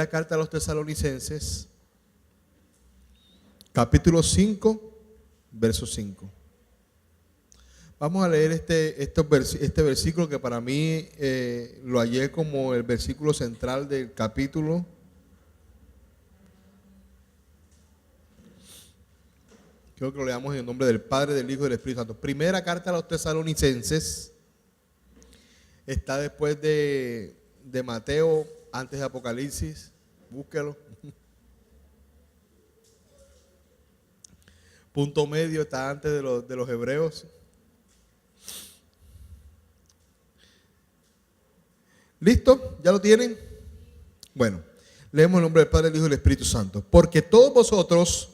Primera carta a los Tesalonicenses, capítulo 5, verso 5. Vamos a leer este versículo que para mí lo hallé como el versículo central del capítulo. Creo que lo leamos en el nombre del Padre, del Hijo y del Espíritu Santo. Primera carta a los Tesalonicenses. Está después de Mateo, antes de Apocalipsis. Búsquelo. Punto medio está antes de los Hebreos. ¿Listo? ¿Ya lo tienen? Bueno, leemos el nombre del Padre, del Hijo y del Espíritu Santo. Porque todos vosotros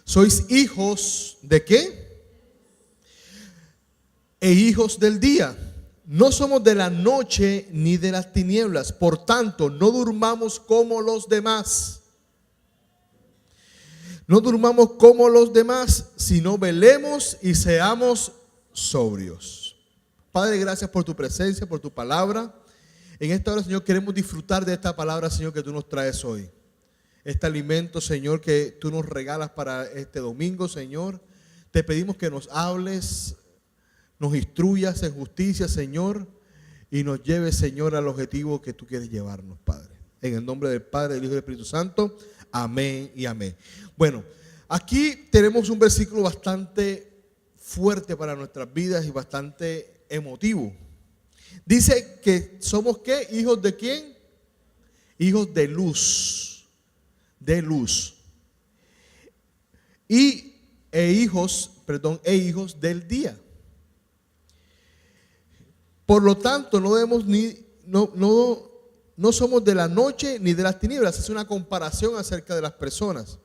sois hijos ¿de qué? E hijos del día. No somos de la noche ni de las tinieblas. Por tanto, no durmamos como los demás. No durmamos como los demás, sino velemos y seamos sobrios. Padre, gracias por tu presencia, por tu palabra. En esta hora, Señor, queremos disfrutar de esta palabra, Señor, que tú nos traes hoy. Este alimento, Señor, que tú nos regalas para este domingo, Señor. Te pedimos que nos hables, nos instruyas en justicia, Señor, y nos lleves, Señor, al objetivo que tú quieres llevarnos, Padre. En el nombre del Padre, del Hijo y del Espíritu Santo. Amén y amén. Bueno, aquí tenemos un versículo bastante fuerte para nuestras vidas y bastante emotivo. Dice que somos ¿qué? ¿Hijos de quién? Hijos de luz. De luz. E hijos del día. Por lo tanto, no somos de la noche ni de las tinieblas. Es una comparación acerca de las personas.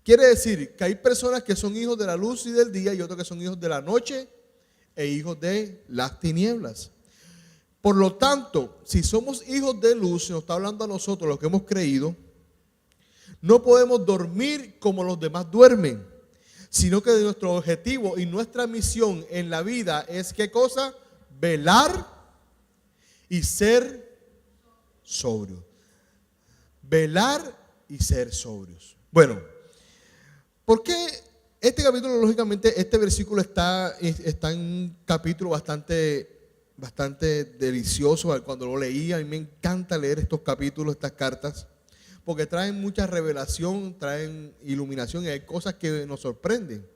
Quiere decir que hay personas que son hijos de la luz y del día y otros que son hijos de la noche e hijos de las tinieblas. Por lo tanto, si somos hijos de luz, se nos está hablando a nosotros, los que hemos creído, no podemos dormir como los demás duermen, sino que nuestro objetivo y nuestra misión en la vida es ¿qué cosa? Velar y ser sobrios. Velar y ser sobrios. Bueno, ¿por qué este capítulo, lógicamente, este versículo está en un capítulo bastante delicioso? Cuando lo leí, a mí me encanta leer estos capítulos, estas cartas, porque traen mucha revelación, traen iluminación y hay cosas que nos sorprenden.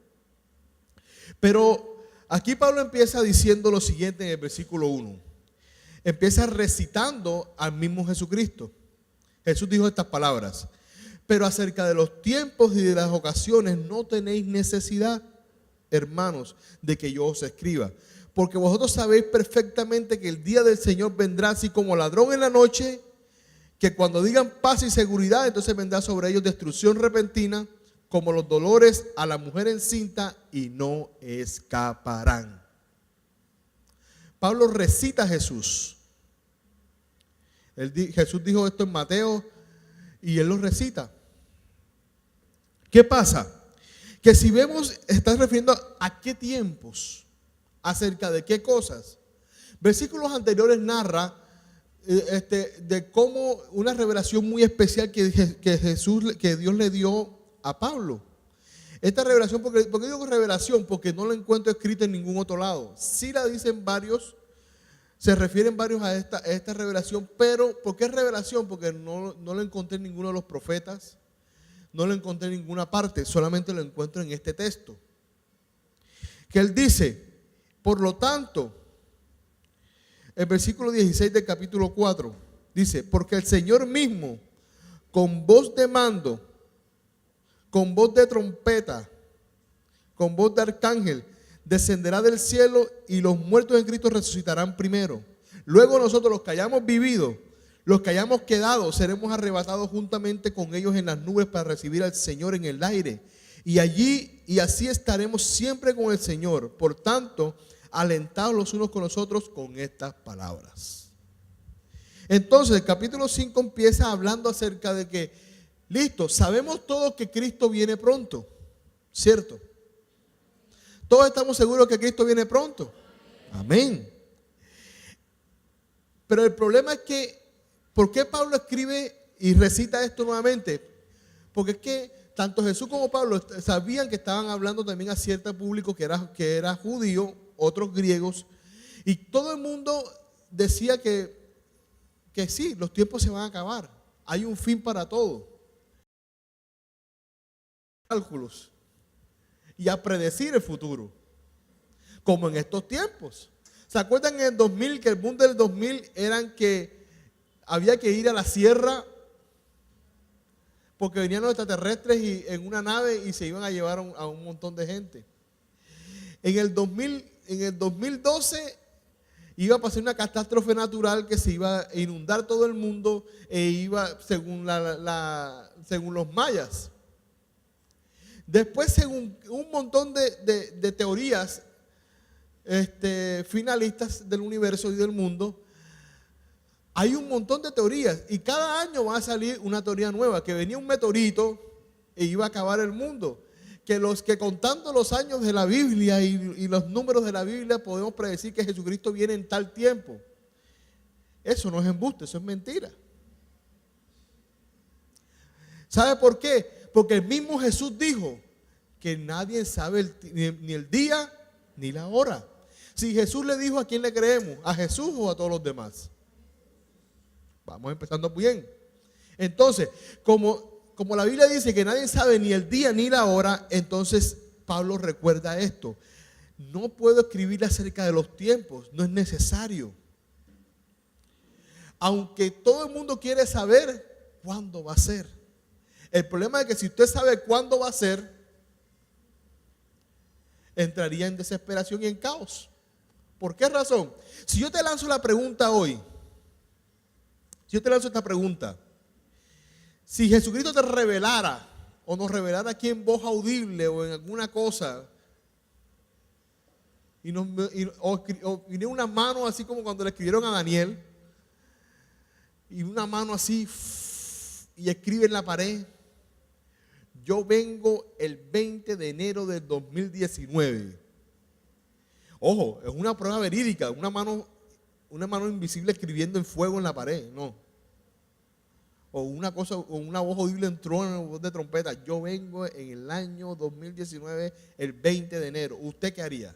Pero aquí Pablo empieza diciendo lo siguiente en el versículo 1. Empieza recitando al mismo Jesucristo. Jesús dijo estas palabras: pero acerca de los tiempos y de las ocasiones no tenéis necesidad, hermanos, de que yo os escriba. Porque vosotros sabéis perfectamente que el día del Señor vendrá así como ladrón en la noche, que cuando digan paz y seguridad, entonces vendrá sobre ellos destrucción repentina, como los dolores a la mujer encinta, y no escaparán. Pablo recita a Jesús. Jesús dijo esto en Mateo y él lo recita. ¿Qué pasa? Que si vemos, está refiriendo a qué tiempos, acerca de qué cosas. Versículos anteriores narra de cómo una revelación muy especial que Dios le dio a Pablo. Esta revelación, ¿por qué digo revelación? Porque no la encuentro escrita en ningún otro lado. Sí la dicen varios, se refieren varios a esta revelación, pero ¿por qué revelación? Porque no la encontré en ninguno de los profetas, no la encontré en ninguna parte, solamente lo encuentro en este texto. Que él dice, por lo tanto, el versículo 16 del capítulo 4, dice, porque el Señor mismo, con voz de mando, con voz de trompeta, con voz de arcángel, descenderá del cielo y los muertos en Cristo resucitarán primero. Luego nosotros, los que hayamos vivido, los que hayamos quedado, seremos arrebatados juntamente con ellos en las nubes para recibir al Señor en el aire. Y así estaremos siempre con el Señor. Por tanto, alentados los unos con los otros con estas palabras. Entonces, el capítulo 5 empieza hablando acerca de que, listo, sabemos todos que Cristo viene pronto, ¿cierto? Todos estamos seguros que Cristo viene pronto. Amén. Pero el problema es que, ¿por qué Pablo escribe y recita esto nuevamente, porque es que tanto Jesús como Pablo sabían que estaban hablando también a cierto público que era judío, otros griegos, y todo el mundo decía que sí, los tiempos se van a acabar, hay un fin para todo. Cálculos y a predecir el futuro, como en estos tiempos. ¿Se acuerdan en el 2000 que el boom del 2000 eran que había que ir a la sierra porque venían los extraterrestres y, en una nave y se iban a llevar a un montón de gente? En el 2012 iba a pasar una catástrofe natural que se iba a inundar todo el mundo e iba, según los mayas. Después, según un montón de teorías finalistas del universo y del mundo, hay un montón de teorías y cada año va a salir una teoría nueva, que venía un meteorito e iba a acabar el mundo. Que los que contando los años de la Biblia y los números de la Biblia podemos predecir que Jesucristo viene en tal tiempo. Eso no es embuste, eso es mentira. ¿Sabe por qué? Porque el mismo Jesús dijo que nadie sabe ni el día ni la hora. Si Jesús le dijo, ¿a quién le creemos? ¿A Jesús o a todos los demás? Vamos empezando bien. Entonces, como la Biblia dice que nadie sabe ni el día ni la hora, entonces Pablo recuerda esto. No puedo escribir acerca de los tiempos, no es necesario. Aunque todo el mundo quiere saber cuándo va a ser. El problema es que si usted sabe cuándo va a ser, entraría en desesperación y en caos. ¿Por qué razón? Si yo te lanzo la pregunta hoy, si yo te lanzo esta pregunta, si Jesucristo te revelara o nos revelara aquí en voz audible o en alguna cosa, o viniera una mano así como cuando le escribieron a Daniel, y una mano así y escribe en la pared: yo vengo el 20 de enero del 2019. Ojo, es una prueba verídica, una mano invisible escribiendo en fuego en la pared, no. O una cosa, o una voz audible entró en la voz de trompeta: yo vengo en el año 2019, el 20 de enero. ¿Usted qué haría?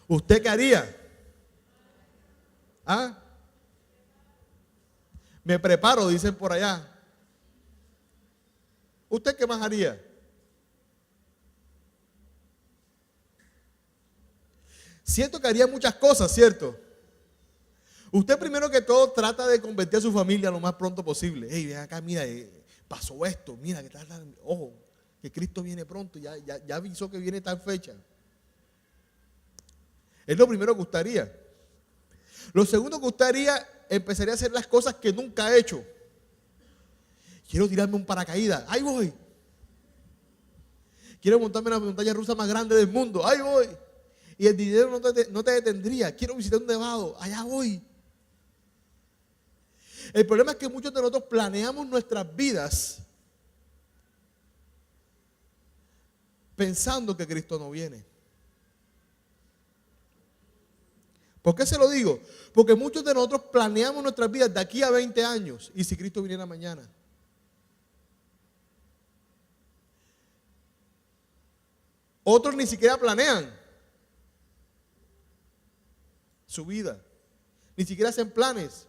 ¿Usted qué haría? ¿Ah? Me preparo, dicen por allá. ¿Usted qué más haría? Siento que haría muchas cosas, ¿cierto? Usted primero que todo trata de convertir a su familia lo más pronto posible. Hey, ven acá, mira, pasó esto, mira, que tal, ojo, que Cristo viene pronto, ya avisó que viene tal fecha. Es lo primero que usted haría. Lo segundo que usted haría, empezaría a hacer las cosas que nunca ha hecho. Quiero tirarme un paracaídas, ahí voy. Quiero montarme en la montaña rusa más grande del mundo, ahí voy. Y el dinero no te detendría. Quiero visitar un nevado, allá voy. El problema es que muchos de nosotros planeamos nuestras vidas pensando que Cristo no viene. ¿Por qué se lo digo? Porque muchos de nosotros planeamos nuestras vidas de aquí a 20 años. ¿Y si Cristo viniera mañana? Otros ni siquiera planean su vida. Ni siquiera hacen planes.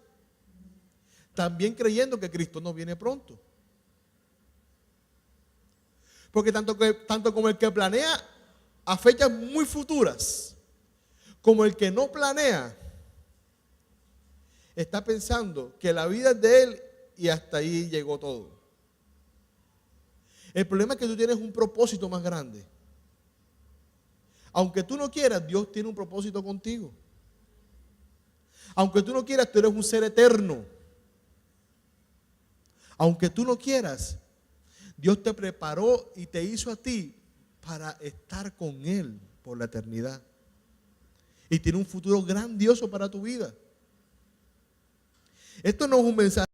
También creyendo que Cristo no viene pronto. Porque tanto como el que planea a fechas muy futuras, como el que no planea, está pensando que la vida es de él y hasta ahí llegó todo. El problema es que tú tienes un propósito más grande. Aunque tú no quieras, Dios tiene un propósito contigo. Aunque tú no quieras, tú eres un ser eterno. Aunque tú no quieras, Dios te preparó y te hizo a ti para estar con Él por la eternidad. Y tiene un futuro grandioso para tu vida. Esto no es un mensaje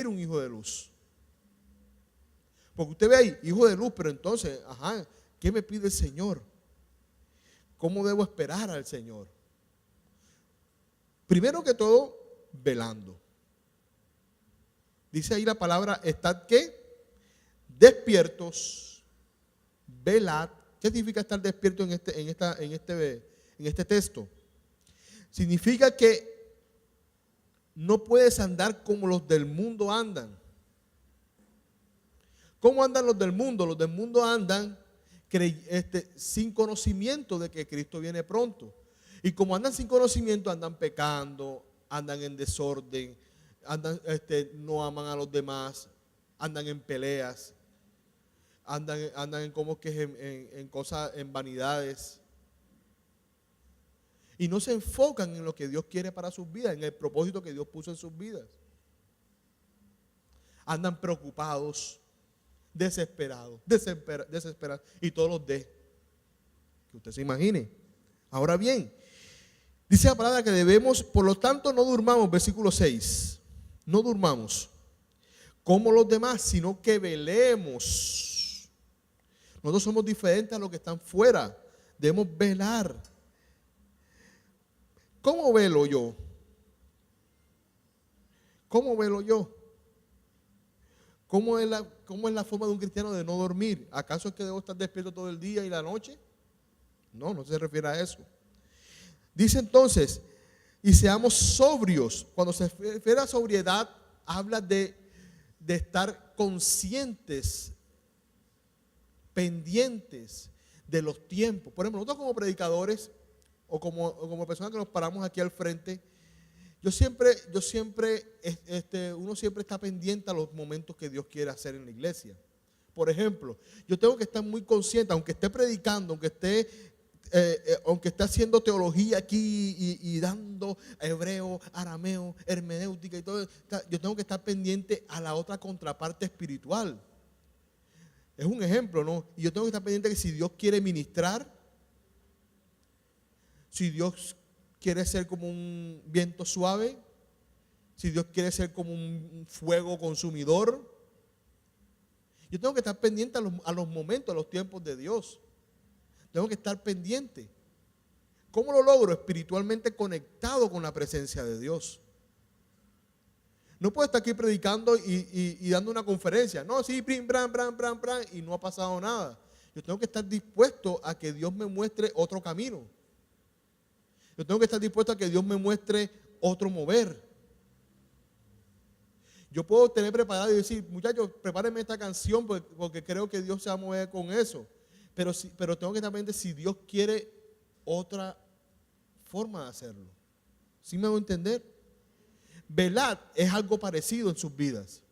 un hijo de luz. Porque usted ve ahí, hijo de luz, pero entonces, ¿qué me pide el Señor? ¿Cómo debo esperar al Señor? Primero que todo, velando. Dice ahí la palabra, estad ¿qué? Despiertos, velad. ¿Qué significa estar despierto en este texto? Significa que no puedes andar como los del mundo andan. ¿Cómo andan los del mundo? Los del mundo andan sin conocimiento de que Cristo viene pronto. Y como andan sin conocimiento, andan pecando, andan en desorden, no aman a los demás, andan en peleas, andan en como que en cosas, en vanidades. Y no se enfocan en lo que Dios quiere para sus vidas, en el propósito que Dios puso en sus vidas. Andan preocupados, desesperados, y todos los que usted se imagine. Ahora bien, dice la palabra que debemos, por lo tanto no durmamos, versículo 6, no durmamos como los demás, sino que velemos. Nosotros somos diferentes a los que están fuera, debemos velar. ¿Cómo velo yo? ¿Cómo velo yo? ¿Cómo es la forma de un cristiano de no dormir? ¿Acaso es que debo estar despierto todo el día y la noche? No, no se refiere a eso. Dice entonces, y seamos sobrios. Cuando se refiere a sobriedad, habla de estar conscientes, pendientes de los tiempos. Por ejemplo, nosotros como predicadores o como personas que nos paramos aquí al frente, uno siempre está pendiente a los momentos que Dios quiere hacer en la iglesia. Por ejemplo, yo tengo que estar muy consciente, aunque esté predicando, aunque esté haciendo teología aquí y dando hebreo, arameo, hermenéutica y todo, yo tengo que estar pendiente a la otra contraparte espiritual. Es un ejemplo, ¿no? Y yo tengo que estar pendiente que si Dios quiere ministrar, si Dios quiere ser como un viento suave, si Dios quiere ser como un fuego consumidor, yo tengo que estar pendiente a los momentos, a los tiempos de Dios. Tengo que estar pendiente. ¿Cómo lo logro? Espiritualmente conectado con la presencia de Dios. No puedo estar aquí predicando y dando una conferencia. No, sí, bran, y no ha pasado nada. Yo tengo que estar dispuesto a que Dios me muestre otro camino. Yo tengo que estar dispuesto a que Dios me muestre otro mover. Yo puedo tener preparado y decir, muchachos, prepárenme esta canción porque creo que Dios se va a mover con eso. Pero tengo que estar pendiente si Dios quiere otra forma de hacerlo. ¿Sí me hago entender? Velad es algo parecido en sus vidas.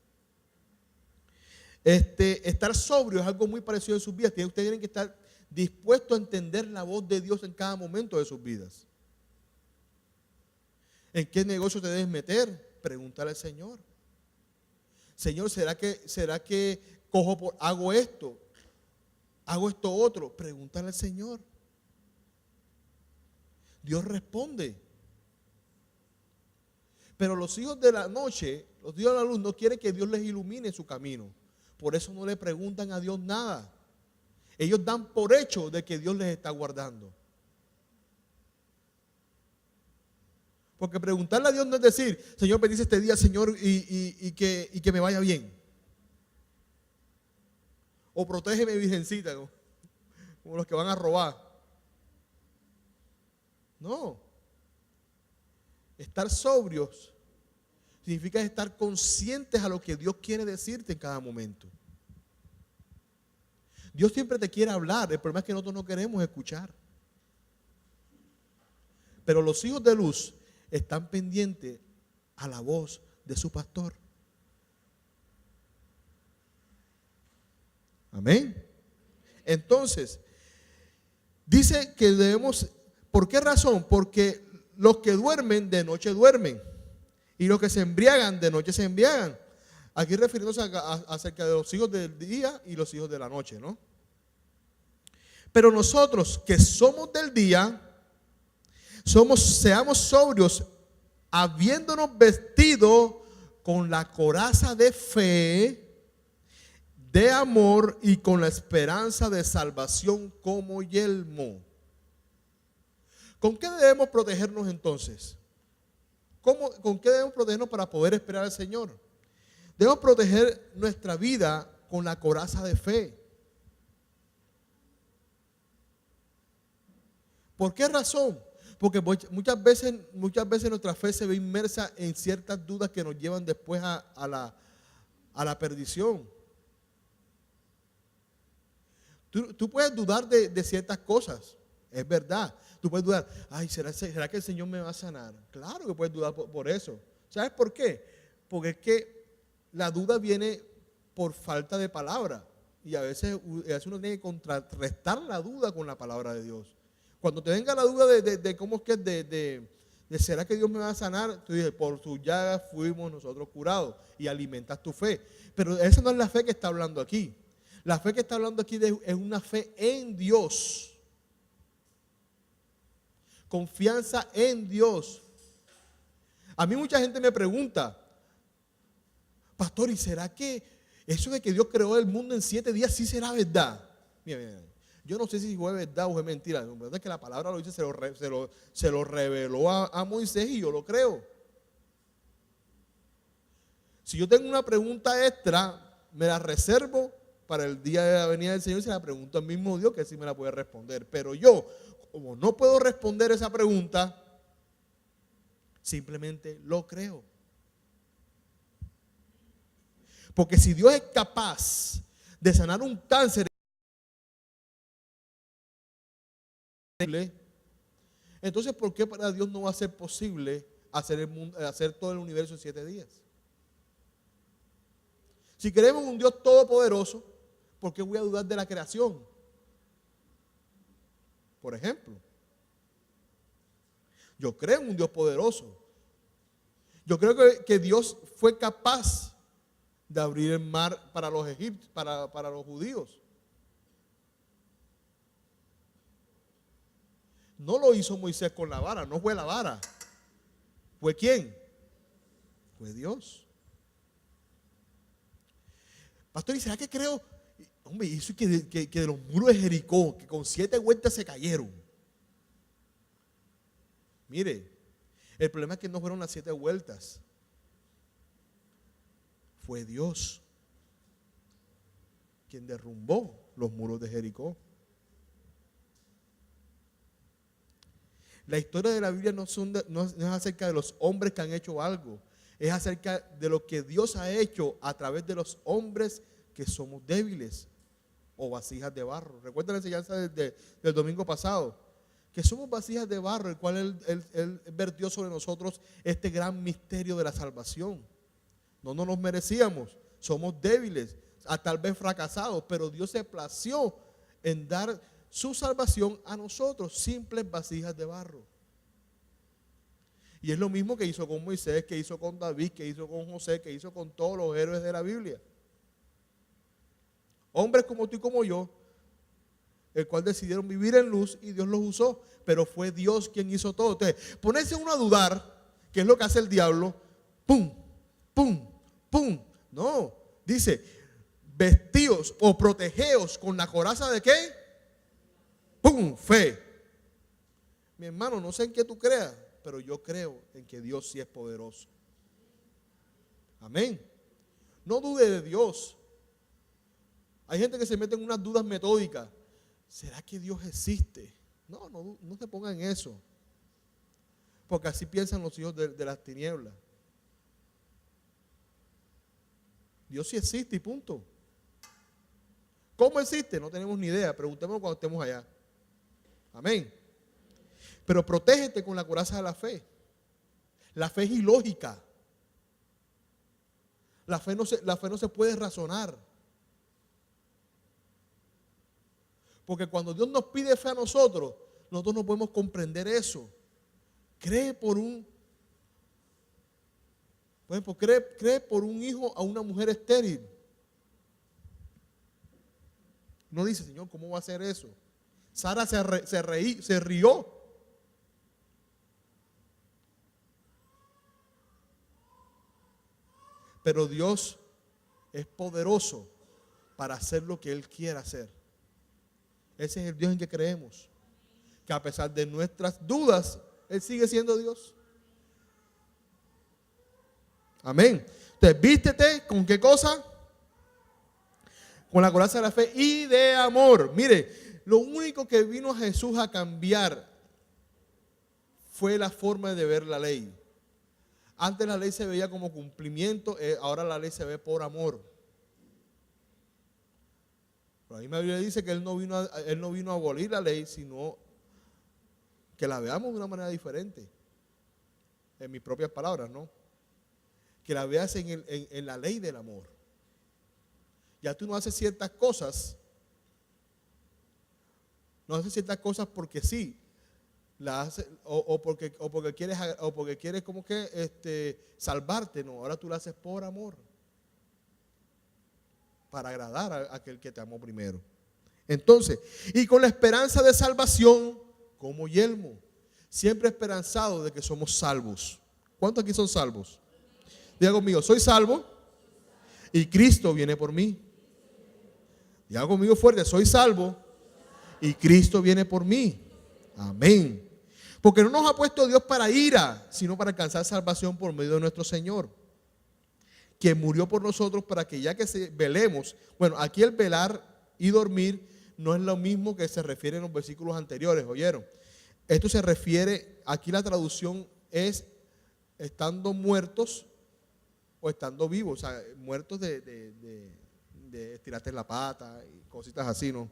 Estar sobrio es algo muy parecido en sus vidas. Ustedes tienen que estar dispuestos a entender la voz de Dios en cada momento de sus vidas. ¿En qué negocio te debes meter? Pregúntale al Señor. Señor, ¿será que hago esto? ¿Hago esto otro? Pregúntale al Señor. Dios responde. Pero los hijos de la noche, los hijos de la luz, no quieren que Dios les ilumine su camino. Por eso no le preguntan a Dios nada. Ellos dan por hecho de que Dios les está guardando. Porque preguntarle a Dios no es decir, Señor, bendice este día, Señor, y que me vaya bien. O protégeme, virgencita, como los que van a robar. No. Estar sobrios significa estar conscientes a lo que Dios quiere decirte en cada momento. Dios siempre te quiere hablar, el problema es que nosotros no queremos escuchar. Pero los hijos de luz están pendientes a la voz de su pastor. Amén. Entonces, dice que debemos, ¿por qué razón? Porque los que duermen de noche duermen y los que se embriagan de noche se embriagan. Aquí refiriéndose acerca de los hijos del día y los hijos de la noche, ¿no? Pero nosotros que somos del día, seamos sobrios, habiéndonos vestido con la coraza de fe, de amor y con la esperanza de salvación como yelmo. ¿Con qué debemos protegernos entonces? ¿Con qué debemos protegernos para poder esperar al Señor? Debemos proteger nuestra vida con la coraza de fe. ¿Por qué razón? Porque muchas veces nuestra fe se ve inmersa en ciertas dudas que nos llevan después a la perdición. Tú puedes dudar de ciertas cosas, es verdad. Tú puedes dudar, ay, ¿será que el Señor me va a sanar? Claro que puedes dudar por eso. ¿Sabes por qué? Porque es que la duda viene por falta de palabra. Y a veces uno tiene que contrarrestar la duda con la palabra de Dios. Cuando te venga la duda de cómo es que de ¿será que Dios me va a sanar? Tú dices, por sus llagas fuimos nosotros curados, y alimentas tu fe. Pero esa no es la fe que está hablando aquí. La fe que está hablando aquí es una fe en Dios. Confianza en Dios. A mí mucha gente me pregunta, pastor, ¿y será que eso de que Dios creó el mundo en 7 días sí será verdad? Mira, yo no sé si fue verdad o fue mentira. La verdad es que la palabra lo dice, se lo reveló a Moisés y yo lo creo. Si yo tengo una pregunta extra, me la reservo para el día de la venida del Señor y se la pregunto al mismo Dios, que sí me la puede responder. Pero yo, como no puedo responder esa pregunta, simplemente lo creo. Porque si Dios es capaz de sanar un cáncer, entonces ¿por qué para Dios no va a ser posible hacer todo el universo en 7 días? Si queremos un Dios todopoderoso, ¿por qué voy a dudar de la creación? Por ejemplo, yo creo en un Dios poderoso. Yo creo que Dios fue capaz de abrir el mar para los egipcios, para los judíos. No lo hizo Moisés con la vara, no fue la vara. ¿Fue quién? Fue Dios. Pastor, ¿y será que creo? Hombre, eso que de los muros de Jericó, que con 7 vueltas se cayeron. Mire, el problema es que no fueron las 7 vueltas. Fue Dios quien derrumbó los muros de Jericó. La historia de la Biblia no es acerca de los hombres que han hecho algo. Es acerca de lo que Dios ha hecho a través de los hombres que somos débiles o vasijas de barro. Recuerda la enseñanza del domingo pasado, que somos vasijas de barro, el cual Él vertió sobre nosotros este gran misterio de la salvación. No nos los merecíamos, somos débiles, tal vez fracasados, pero Dios se plació en dar su salvación a nosotros, simples vasijas de barro. Y es lo mismo que hizo con Moisés, que hizo con David, que hizo con José, que hizo con todos los héroes de la Biblia. Hombres como tú y como yo, el cual decidieron vivir en luz y Dios los usó, pero fue Dios quien hizo todo. Entonces, ponerse uno a dudar, que es lo que hace el diablo, pum, pum, pum. No, dice, vestíos o protegeos con la coraza de ¿qué? ¡Pum! Fe. Mi hermano, no sé en qué tú creas, pero yo creo en que Dios sí es poderoso. Amén. No dude de Dios. Hay gente que se mete en unas dudas metódicas. ¿Será que Dios existe? No se pongan en eso. Porque así piensan los hijos de las tinieblas. Dios sí existe y punto. ¿Cómo existe? No tenemos ni idea. Preguntémonos cuando estemos allá. Amén. Pero protégete con la coraza de la fe. La fe es ilógica. La fe no se puede razonar. Porque cuando Dios nos pide fe a nosotros no podemos comprender eso. Cree por un hijo a una mujer estéril. No dice, Señor, ¿cómo va a hacer eso? Sara se rió. Pero Dios es poderoso para hacer lo que Él quiera hacer. Ese es el Dios en que creemos. Que a pesar de nuestras dudas, Él sigue siendo Dios. Amén. Entonces, vístete con qué cosa? Con la coraza de la fe y de amor. Mire, lo único que vino a Jesús a cambiar fue la forma de ver la ley. Antes la ley se veía como cumplimiento, ahora la ley se ve por amor. La misma Biblia dice que Él no vino a abolir la ley, sino que la veamos de una manera diferente. En mis propias palabras, ¿no? Que la veas en la ley del amor. Ya tú no haces ciertas cosas. No haces ciertas cosas porque sí. La haces, o porque quieres como que salvarte. No, ahora tú la haces por amor. Para agradar a aquel que te amó primero. Entonces, y con la esperanza de salvación como yelmo. Siempre esperanzado de que somos salvos. ¿Cuántos aquí son salvos? Diga conmigo, soy salvo y Cristo viene por mí. Diga conmigo fuerte, soy salvo y Cristo viene por mí. Amén. Porque no nos ha puesto Dios para ira, sino para alcanzar salvación por medio de nuestro Señor, quien murió por nosotros para que ya que velemos. Bueno, aquí el velar y dormir no es lo mismo que se refiere en los versículos anteriores, ¿oyeron? Esto se refiere, aquí la traducción es estando muertos o estando vivos, o sea, muertos de estirarte la pata y cositas así, ¿no?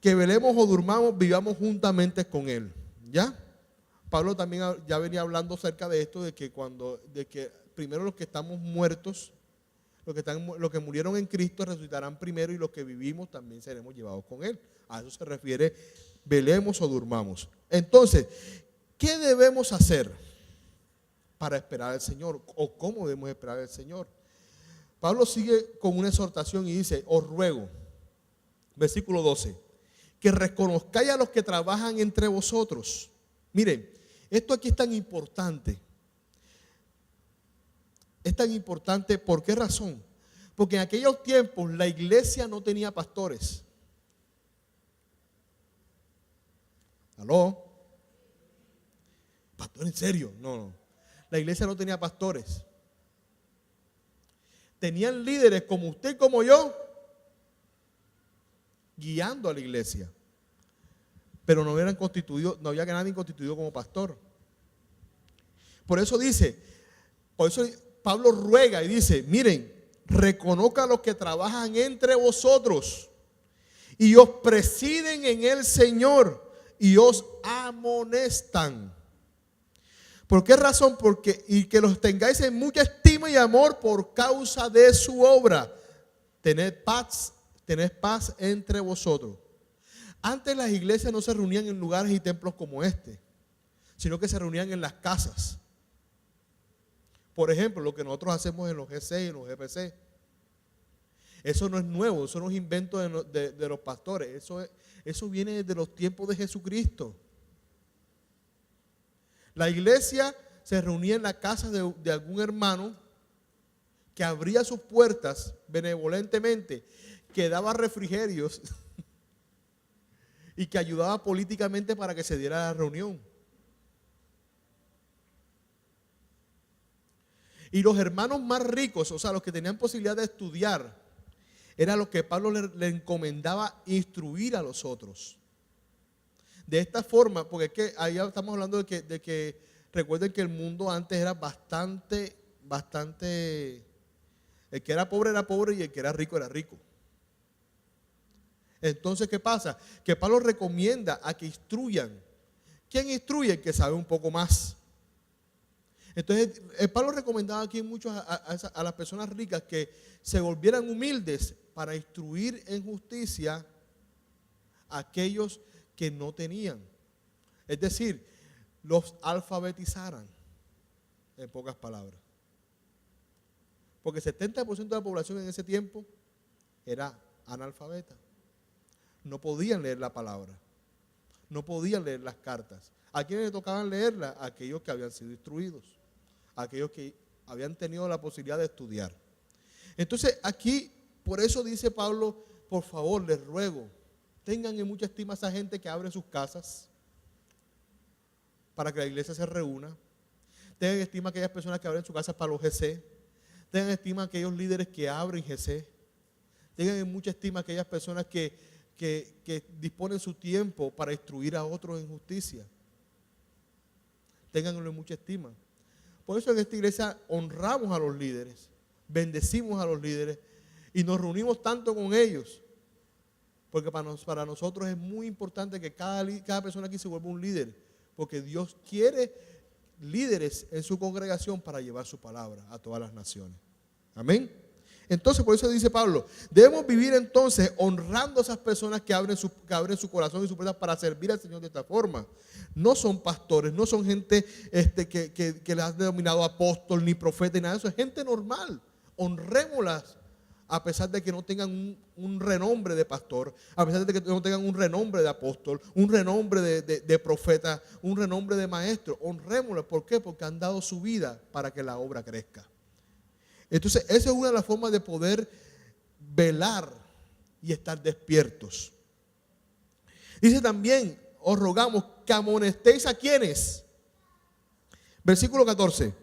Que velemos o durmamos, vivamos juntamente con Él, ¿ya? Pablo también ya venía hablando acerca de esto, de que primero los que estamos muertos, los que murieron en Cristo resucitarán primero y los que vivimos también seremos llevados con Él. A eso se refiere, velemos o durmamos. Entonces, ¿qué debemos hacer para esperar al Señor? ¿O cómo debemos esperar al Señor? Pablo sigue con una exhortación y dice, os ruego, versículo 12, que reconozcáis a los que trabajan entre vosotros. Miren, esto aquí es tan importante. Es tan importante, ¿por qué razón? Porque en aquellos tiempos la iglesia no tenía pastores. ¿Aló? ¿Pastor en serio? No. La iglesia no tenía pastores. Tenían líderes como usted y como yo, guiando a la iglesia. Pero no había nadie constituido como pastor. Por eso Pablo ruega y dice, miren, reconozca a los que trabajan entre vosotros y os presiden en el Señor y os amonestan. ¿Por qué razón? Y que los tengáis en mucha estima y amor por causa de su obra. Tened paz entre vosotros. Antes las iglesias no se reunían en lugares y templos como este, sino que se reunían en las casas. Por ejemplo, lo que nosotros hacemos en los G6 y en los GPC. Eso no es nuevo, eso no es invento de los pastores. Eso viene desde los tiempos de Jesucristo. La iglesia se reunía en la casa de algún hermano que abría sus puertas benevolentemente, que daba refrigerios y que ayudaba políticamente para que se diera la reunión. Y los hermanos más ricos, o sea, los que tenían posibilidad de estudiar, eran los que Pablo le encomendaba instruir a los otros. De esta forma, porque es que ahí estamos hablando de que recuerden que el mundo antes era bastante, el que era pobre y el que era rico era rico. Entonces, ¿qué pasa? Que Pablo recomienda a que instruyan. ¿Quién instruye? El que sabe un poco más. Entonces, Pablo recomendaba aquí mucho a las personas ricas que se volvieran humildes para instruir en justicia a aquellos que no tenían. Es decir, los alfabetizaran, en pocas palabras. Porque el 70% de la población en ese tiempo era analfabeta. No podían leer la palabra. No podían leer las cartas. ¿A quiénes le tocaban leerla? A aquellos que habían sido instruidos. A aquellos que habían tenido la posibilidad de estudiar. Entonces aquí, por eso dice Pablo, por favor, les ruego, tengan en mucha estima a esa gente que abre sus casas para que la iglesia se reúna. Tengan estima a aquellas personas que abren sus casas para los GC. Tengan estima a aquellos líderes que abren GC. Tengan en mucha estima a aquellas personas que disponen su tiempo para instruir a otros en justicia. Ténganlo en mucha estima. Por eso en esta iglesia honramos a los líderes, bendecimos a los líderes y nos reunimos tanto con ellos. Porque para nosotros es muy importante que cada persona aquí se vuelva un líder. Porque Dios quiere líderes en su congregación para llevar su palabra a todas las naciones. Amén. Entonces, por eso dice Pablo, debemos vivir entonces honrando a esas personas que abren su corazón y su puerta para servir al Señor de esta forma. No son pastores, no son gente que les han denominado apóstol ni profeta ni nada de eso. Es gente normal. Honrémoslas a pesar de que no tengan un renombre de pastor, a pesar de que no tengan un renombre de apóstol, un renombre de profeta, un renombre de maestro. Honrémoslas. ¿Por qué? Porque han dado su vida para que la obra crezca. Entonces, esa es una de las formas de poder velar y estar despiertos. Dice también, os rogamos que amonestéis a quienes. Versículo 14.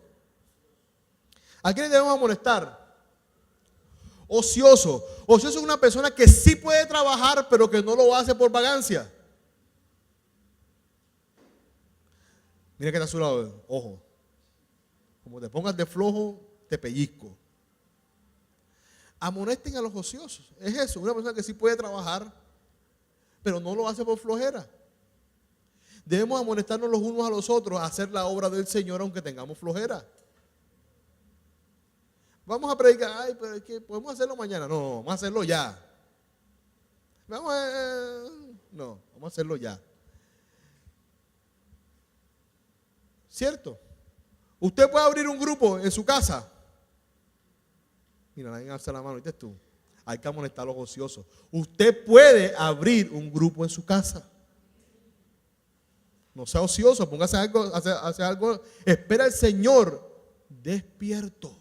¿A quiénes debemos amonestar? Ocioso. Ocioso es una persona que sí puede trabajar, pero que no lo hace por vagancia. Mira que está a su lado, ojo. Como te pongas de flojo, te pellizco. Amonesten a los ociosos. Es eso, una persona que sí puede trabajar, pero no lo hace por flojera. Debemos amonestarnos los unos a los otros a hacer la obra del Señor aunque tengamos flojera. Vamos a predicar, ay, pero es que podemos hacerlo mañana. No, vamos a hacerlo ya. Vamos a hacerlo ya. ¿Cierto? Usted puede abrir un grupo en su casa. Mira, nadie alza la mano, ¿viste tú? Hay que amonestar a los ociosos. Usted puede abrir un grupo en su casa. No sea ocioso, póngase hacer algo. Espera al Señor despierto,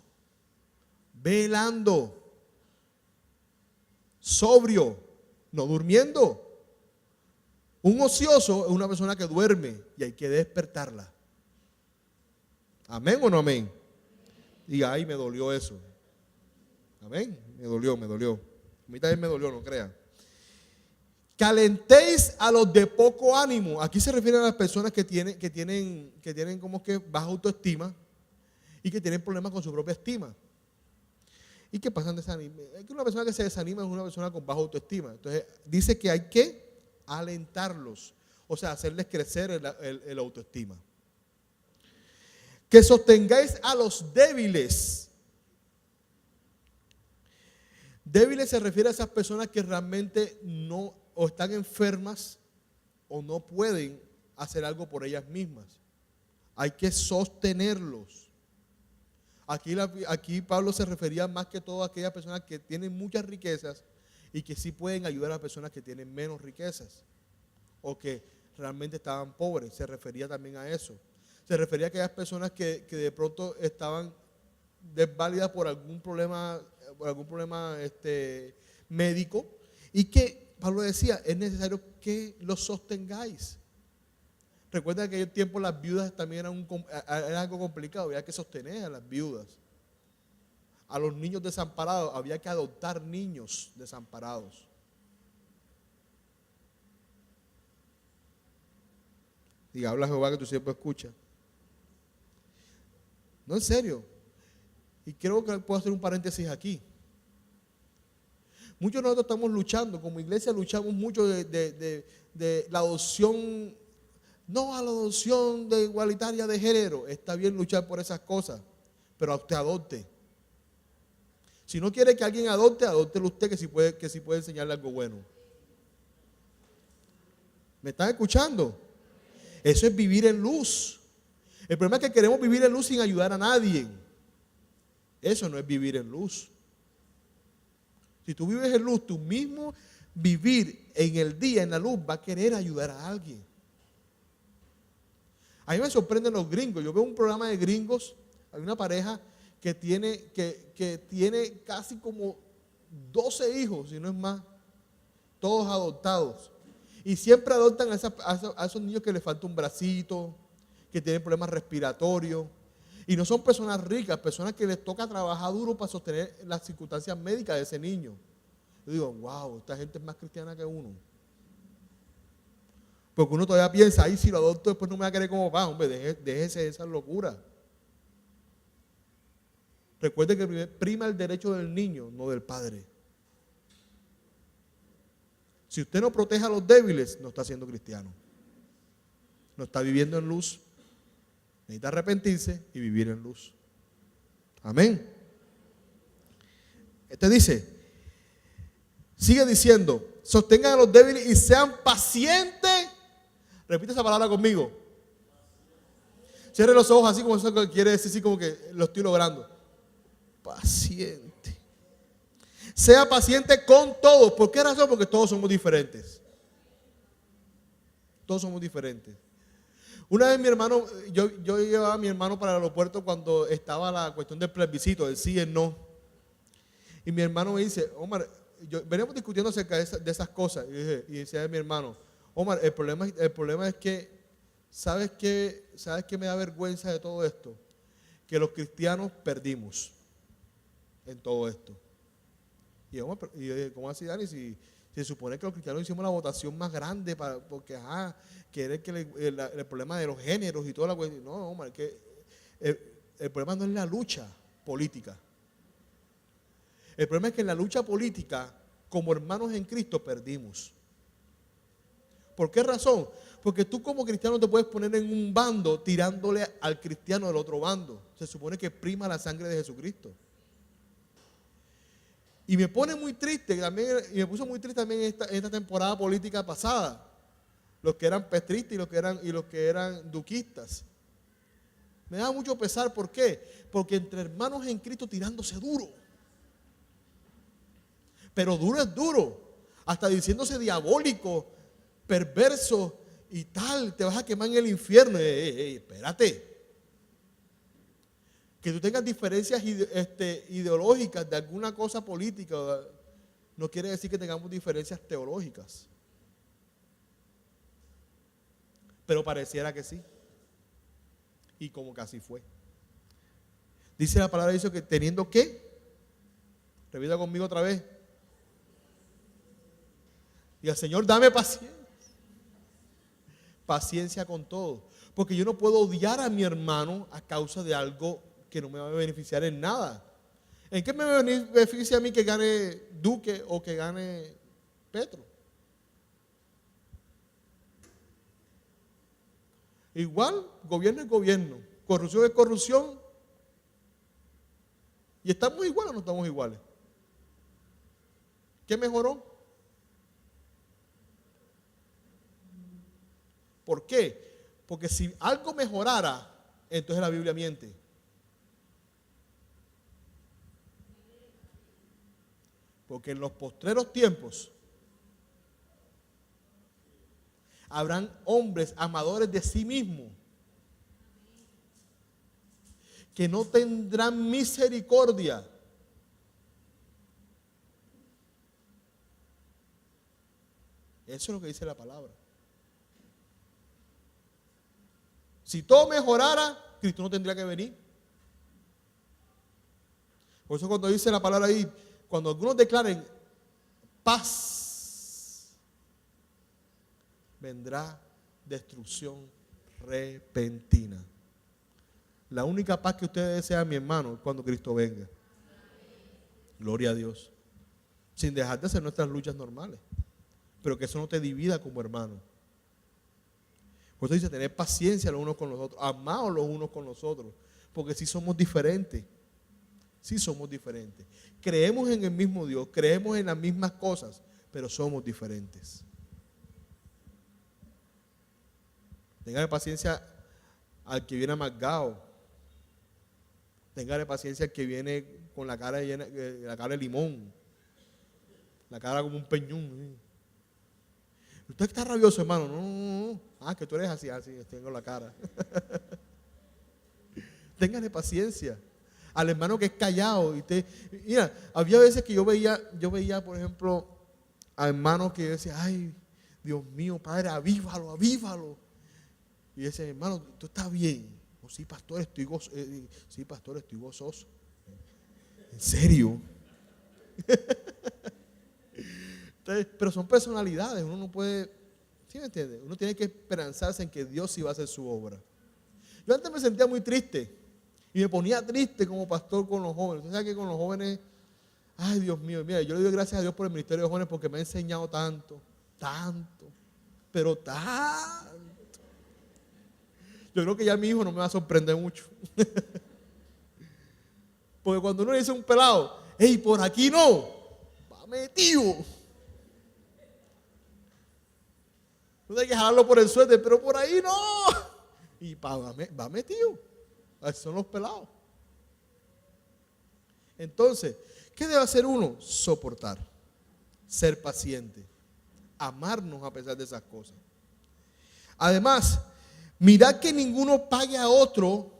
velando, sobrio, no durmiendo. Un ocioso es una persona que duerme y hay que despertarla. ¿Amén o no amén? Diga, ay, me dolió eso. Amén, me dolió. A mí también me dolió, no crean. Calentéis a los de poco ánimo. Aquí se refiere a las personas que tienen como que baja autoestima y que tienen problemas con su propia estima. ¿Y qué pasa? Es que una persona que se desanima es una persona con baja autoestima. Entonces dice que hay que alentarlos, o sea, hacerles crecer el autoestima. Que sostengáis a los débiles. Débiles se refiere a esas personas que realmente no o están enfermas o no pueden hacer algo por ellas mismas. Hay que sostenerlos. Aquí Pablo se refería más que todo a aquellas personas que tienen muchas riquezas y que sí pueden ayudar a personas que tienen menos riquezas o que realmente estaban pobres. Se refería también a eso. Se refería a aquellas personas que de pronto estaban desválidas por algún problema médico y que Pablo decía, es necesario que los sostengáis. Recuerda que en aquel tiempo las viudas también era algo complicado, había que sostener a las viudas. A los niños desamparados, había que adoptar niños desamparados. Diga, habla Jehová que tu siervo escucha. No, en serio. Y creo que puedo hacer un paréntesis aquí. Muchos de nosotros estamos luchando, como iglesia luchamos mucho de la adopción, no a la adopción de igualitaria de género. Está bien luchar por esas cosas, pero usted adopte. Si no quiere que alguien adóptelo usted que sí puede enseñarle algo bueno. ¿Me están escuchando? Eso es vivir en luz. El problema es que queremos vivir en luz sin ayudar a nadie. Eso no es vivir en luz. Si tú vives en luz, tú mismo vivir en el día, en la luz, va a querer ayudar a alguien. A mí me sorprenden los gringos. Yo veo un programa de gringos, hay una pareja que tiene casi como 12 hijos, si no es más, todos adoptados. Y siempre adoptan a esos niños que les falta un bracito, que tienen problemas respiratorios. Y no son personas ricas, personas que les toca trabajar duro para sostener las circunstancias médicas de ese niño. Yo digo, wow, esta gente es más cristiana que uno. Porque uno todavía piensa, ay, si lo adopto después no me va a querer como papá. Hombre, déjese de esa locura. Recuerde que prima el derecho del niño, no del padre. Si usted no protege a los débiles, no está siendo cristiano. No está viviendo en luz. Necesita arrepentirse y vivir en luz. Amén. Este dice, sigue diciendo, sostengan a los débiles y sean pacientes. Repite esa palabra conmigo. Cierre los ojos así como eso quiere decir, así como que lo estoy logrando. Paciente. Sea paciente con todos. ¿Por qué razón? Porque todos somos diferentes. Todos somos diferentes. Una vez mi hermano, yo llevaba a mi hermano para el aeropuerto cuando estaba la cuestión del plebiscito, del sí y el no. Y mi hermano me dice, Omar, veníamos discutiendo acerca de esas cosas. Y decía a mi hermano, Omar, el problema es que, ¿sabes qué me da vergüenza de todo esto? Que los cristianos perdimos en todo esto. Y yo, ¿cómo así, Dani? Si se supone que los cristianos hicimos la votación más grande porque, que era el problema de los géneros y toda la cuestión. No, Omar, que el problema no es la lucha política. El problema es que en la lucha política, como hermanos en Cristo, perdimos. ¿Por qué razón? Porque tú como cristiano te puedes poner en un bando tirándole al cristiano del otro bando. Se supone que prima la sangre de Jesucristo. Y me pone muy triste también, y me puso muy triste también esta temporada política pasada. Los que eran petristas y los que eran duquistas. Me da mucho pesar, ¿por qué? Porque entre hermanos en Cristo tirándose duro. Pero duro es duro. Hasta diciéndose diabólico, perverso y tal. Te vas a quemar en el infierno. Espérate. Que tú tengas diferencias ideológicas de alguna cosa política no quiere decir que tengamos diferencias teológicas. Pero pareciera que sí. Y como que así fue. Dice la palabra, dice que teniendo ¿qué? Repita conmigo otra vez. Diga, Señor, dame paciencia. Paciencia con todo. Porque yo no puedo odiar a mi hermano a causa de algo que no me va a beneficiar en nada. ¿En qué me beneficia a mí que gane Duque o que gane Petro? Igual, gobierno es gobierno, corrupción es corrupción. ¿Y estamos iguales o no estamos iguales? ¿Qué mejoró? ¿Por qué? Porque si algo mejorara, entonces la Biblia miente. Porque en los postreros tiempos habrán hombres amadores de sí mismos que no tendrán misericordia. Eso es lo que dice la palabra. Si todo mejorara, Cristo no tendría que venir. Por eso cuando dice la palabra ahí, cuando algunos declaren paz, vendrá destrucción repentina. La única paz que usted desea, mi hermano, es cuando Cristo venga. Gloria a Dios. Sin dejar de hacer nuestras luchas normales. Pero que eso no te divida como hermano. Por eso dice, tener paciencia los unos con los otros, amados los unos con los otros, porque sí somos diferentes. Sí somos diferentes. Creemos en el mismo Dios, creemos en las mismas cosas, pero somos diferentes. Téngale paciencia al que viene amargado. Téngale paciencia al que viene con la cara llena, la cara de limón, la cara como un peñón. Usted está rabioso, hermano. No. Ah, que tú eres así, tengo la cara. Téngale paciencia al hermano que es callado. Mira, había veces que yo veía, por ejemplo, a hermanos que yo decía, ay, Dios mío, Padre, avívalo, avívalo. Y decía, hermano, tú estás bien. Oh, sí, pastor, sí, pastor, estoy gozoso. ¿En serio? Entonces, pero son personalidades, uno no puede, ¿sí me entiende? Uno tiene que esperanzarse en que Dios sí va a hacer su obra. Yo antes me sentía muy triste y me ponía triste como pastor con los jóvenes. Usted sabe que con los jóvenes, ay Dios mío, mira, yo le doy gracias a Dios por el ministerio de jóvenes porque me ha enseñado tanto, pero tanto. Yo creo que ya mi hijo no me va a sorprender mucho. Porque cuando uno le dice a un pelado, hey, por aquí no, va metido. No hay que jalarlo por el suéter, pero por ahí no. Y va metido. Así son los pelados. Entonces, ¿qué debe hacer uno? Soportar, ser paciente, amarnos a pesar de esas cosas. Además, mirad que ninguno pague a otro,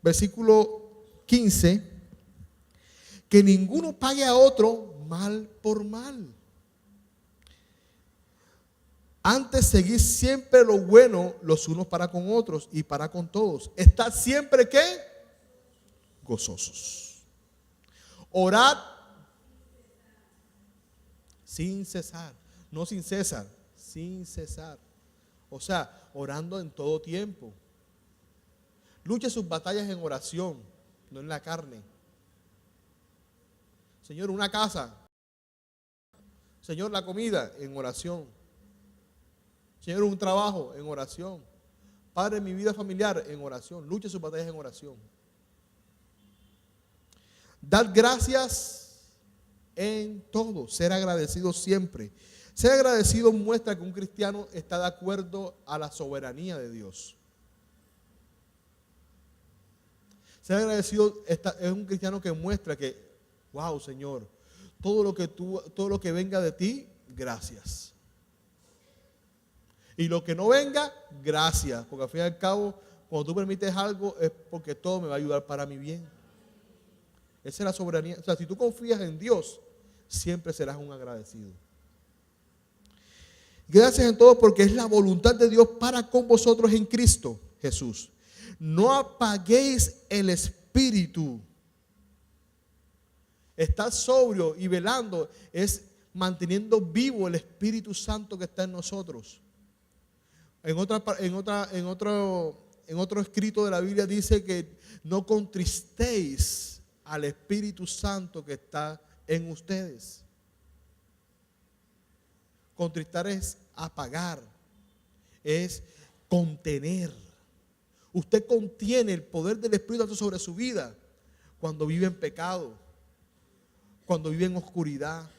versículo 15, que ninguno pague a otro mal por mal. Antes seguid siempre lo bueno los unos para con otros y para con todos. Estad siempre ¿qué? Gozosos. Orad sin cesar. No sin cesar, sin cesar. O sea, orando en todo tiempo. Luche sus batallas en oración, no en la carne. Señor, una casa. Señor, la comida, en oración. Señor, un trabajo, en oración. Padre, mi vida familiar, en oración. Luche sus batallas en oración. Dar gracias en todo. Ser agradecido siempre. Ser agradecido muestra que un cristiano está de acuerdo a la soberanía de Dios. Ser agradecido es un cristiano que muestra que, wow, Señor, todo lo que venga de ti, gracias. Y lo que no venga, gracias. Porque al fin y al cabo, cuando tú permites algo, es porque todo me va a ayudar para mi bien. Esa es la soberanía. O sea, si tú confías en Dios, siempre serás un agradecido. Gracias en todo porque es la voluntad de Dios para con vosotros en Cristo Jesús. No apaguéis el espíritu. Estar sobrio y velando es manteniendo vivo el Espíritu Santo que está en nosotros. En otro escrito de la Biblia dice que no contristéis al Espíritu Santo que está en ustedes. Contristar es apagar, es contener. Usted contiene el poder del Espíritu Santo sobre su vida cuando vive en pecado, cuando vive en oscuridad,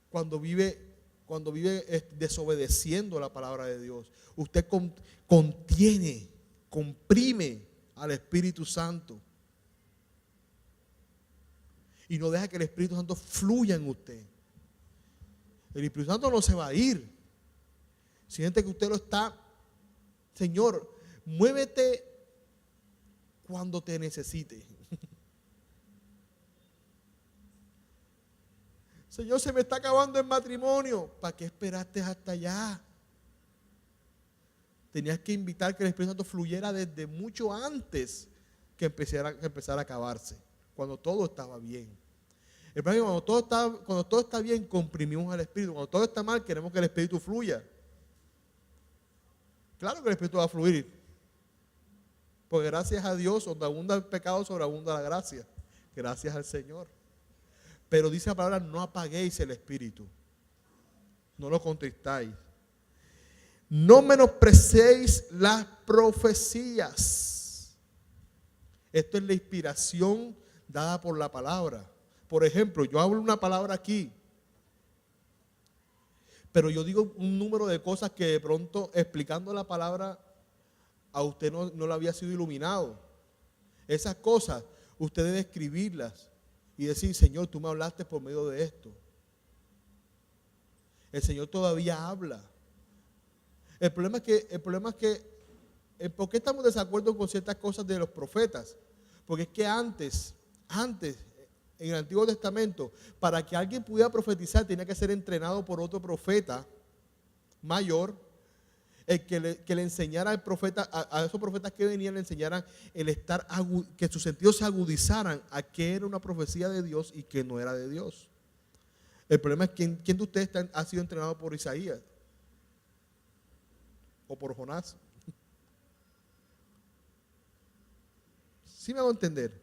cuando vive desobedeciendo la palabra de Dios. Usted contiene, comprime al Espíritu Santo y no deja que el Espíritu Santo fluya en usted. El Espíritu Santo no se va a ir. Siente que usted lo está, Señor, muévete cuando te necesite. Señor, se me está acabando el matrimonio. ¿Para qué esperaste hasta allá? Tenías que invitar que el Espíritu Santo fluyera desde mucho antes que empezara a acabarse, cuando todo estaba bien. El problema es que cuando todo está bien, comprimimos al Espíritu. Cuando todo está mal, queremos que el Espíritu fluya. Claro que el Espíritu va a fluir. Porque gracias a Dios, donde abunda el pecado, sobreabunda la gracia. Gracias al Señor. Pero dice la palabra, no apaguéis el Espíritu. No lo contristáis. No menospreciéis las profecías. Esto es la inspiración dada por la palabra. Por ejemplo, yo hablo una palabra aquí, pero yo digo un número de cosas que de pronto explicando la palabra a usted no le había sido iluminado. Esas cosas usted debe escribirlas y decir, Señor, tú me hablaste por medio de esto. El Señor todavía habla. El problema es que ¿por qué estamos de desacuerdo con ciertas cosas de los profetas? Porque es que antes, en el Antiguo Testamento, para que alguien pudiera profetizar tenía que ser entrenado por otro profeta mayor, el que le enseñara al profeta, a esos profetas que venían, le enseñaran que sus sentidos se agudizaran a qué era una profecía de Dios y qué no era de Dios. El problema es quién de ustedes ha sido entrenado por Isaías o por Jonás. ¿Sí me hago entender?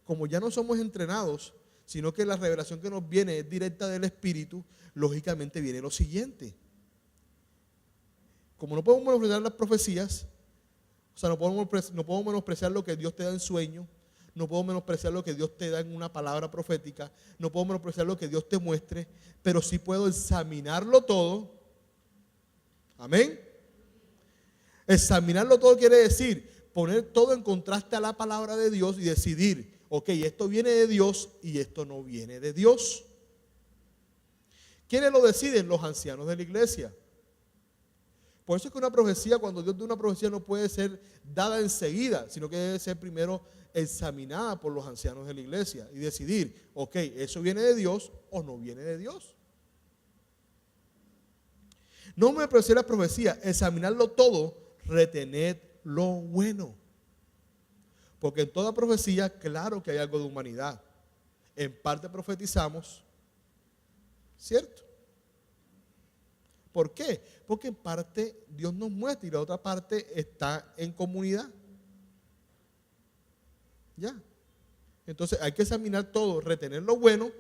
Como ya no somos entrenados, sino que la revelación que nos viene es directa del Espíritu, lógicamente viene lo siguiente. Como no podemos menospreciar las profecías, o sea, no podemos menospreciar lo que Dios te da en sueño, no podemos menospreciar lo que Dios te da en una palabra profética, no podemos menospreciar lo que Dios te muestre, pero sí puedo examinarlo todo. Amén. Examinarlo todo quiere decir poner todo en contraste a la palabra de Dios y decidir, ok, esto viene de Dios y esto no viene de Dios. ¿Quiénes lo deciden? Los ancianos de la iglesia. Por eso es que una profecía, cuando Dios da una profecía, no puede ser dada enseguida, sino que debe ser primero examinada por los ancianos de la iglesia y decidir, ok, ¿eso viene de Dios o no viene de Dios? No me parece la profecía, examinarlo todo, retened lo bueno. Porque en toda profecía, claro que hay algo de humanidad. En parte profetizamos, ¿cierto? ¿Por qué? Porque en parte Dios nos muestra y la otra parte está en comunidad. Ya. Entonces hay que examinar todo, retener lo bueno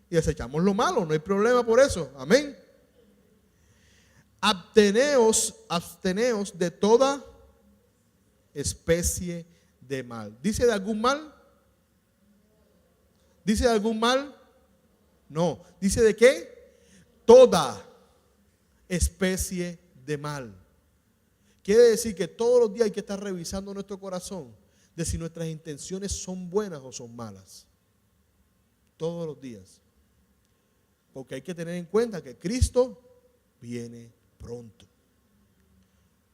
y desechamos lo malo. No hay problema por eso. Amén. Absteneos de toda especie de mal. ¿Dice de algún mal? ¿Dice de algún mal? No. ¿Dice de qué? Toda especie de mal. Quiere decir que todos los días hay que estar revisando nuestro corazón de si nuestras intenciones son buenas o son malas. Todos los días. Porque hay que tener en cuenta que Cristo viene pronto.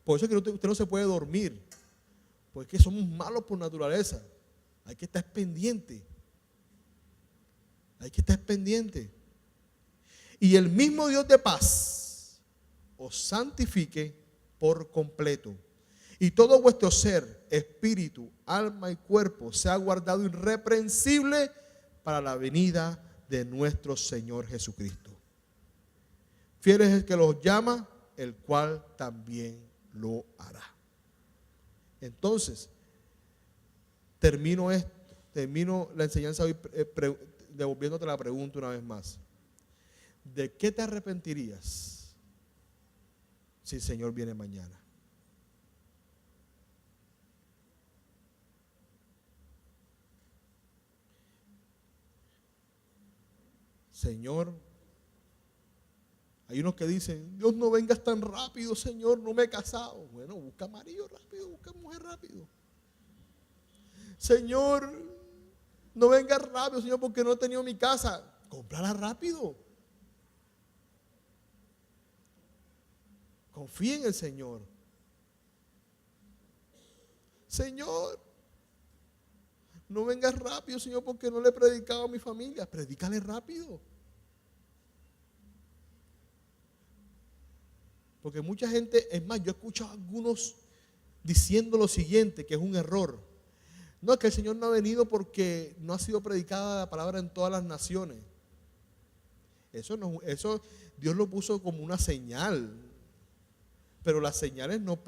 Por eso es que usted no se puede dormir, porque somos malos por naturaleza. Hay que estar pendiente. Hay que estar pendiente. Y el mismo Dios de paz os santifique por completo, y todo vuestro ser, espíritu, alma y cuerpo sea guardado irreprensible para la venida de nuestro Señor Jesucristo. Fiel es el que los llama, el cual también lo hará. Entonces, termino la enseñanza hoy devolviéndote la pregunta una vez más. ¿De qué te arrepentirías si el Señor viene mañana? Señor, hay unos que dicen, Dios, no vengas tan rápido, Señor, no me he casado. Bueno, busca marido rápido, busca mujer rápido. Señor, no vengas rápido, Señor, porque no he tenido mi casa. Cómprala rápido. Confía en el Señor. Señor, no vengas rápido, Señor, porque no le he predicado a mi familia. Predícale rápido. Porque mucha gente, es más, yo he escuchado a algunos diciendo lo siguiente, que es un error. No, es que el Señor no ha venido porque no ha sido predicada la palabra en todas las naciones. Eso Dios lo puso como una señal. Pero las señales no